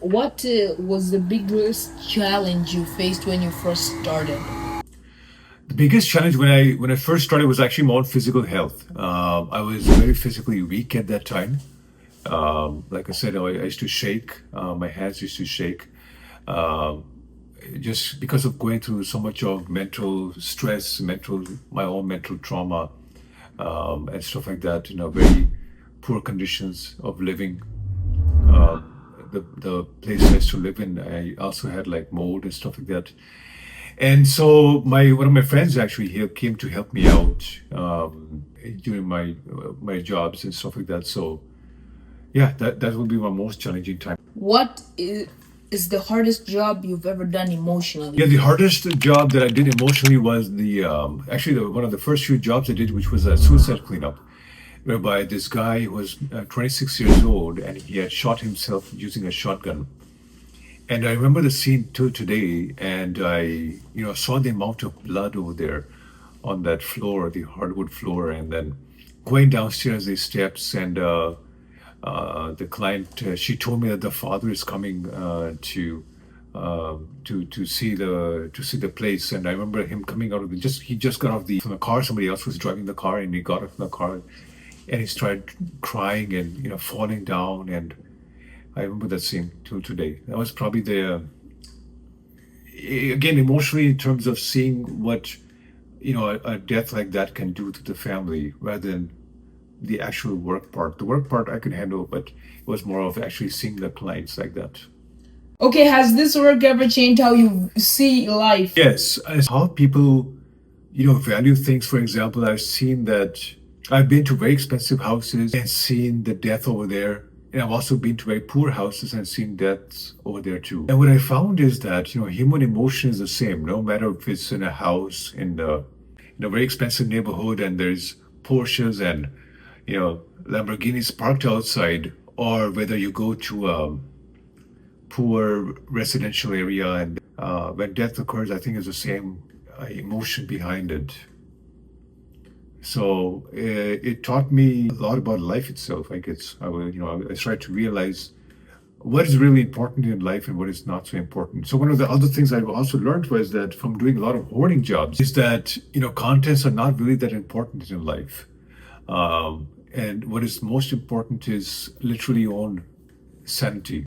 What was the biggest challenge you faced when you first started? The biggest challenge when I first started was actually my own physical health. I was very physically weak at that time. Like I said, I used to shake. My hands used to shake, um, just because of going through so much of mental stress, my own mental trauma, and stuff like that. Very poor conditions of living. The place I used to live in, I also had like mold and stuff like that. And so my one of my friends actually here came to help me out during my jobs and stuff like that. So yeah, that would be my most challenging time. What is the hardest job you've ever done Yeah, emotionally? the hardest job that I did emotionally was one of the first few jobs I did, which was a suicide cleanup, whereby this guy was 26 years old and he had shot himself using a shotgun. And I remember the scene till today, and I saw the amount of blood over there on that floor, the hardwood floor, and then going downstairs the steps, and the client, she told me that the father is coming to see the place, and I remember him coming out of he just got off the from the car. Somebody else was driving the car, and he got off the car, and he started crying and falling down, and I remember that scene till today. That was probably again, emotionally, in terms of seeing what a death like that can do to the family, rather than the actual work part. The work part I could handle, but it was more of actually seeing the clients like that. Okay, has this work ever changed how you see life? Yes, as how people value things. For example, I've seen that I've been to very expensive houses and seen the death over there. And I've also been to very poor houses and seen deaths over there too. And what I found is that, human emotion is the same, no matter if it's in a house in a very expensive neighborhood and there's Porsches and, Lamborghinis parked outside, or whether you go to a poor residential area, and when death occurs, I think it's the same emotion behind it. So it taught me a lot about life itself. I guess I started to realize what is really important in life and what is not so important. So one of the other things I've also learned was that from doing a lot of hoarding jobs is that contents are not really that important in life. And what is most important is literally your own sanity.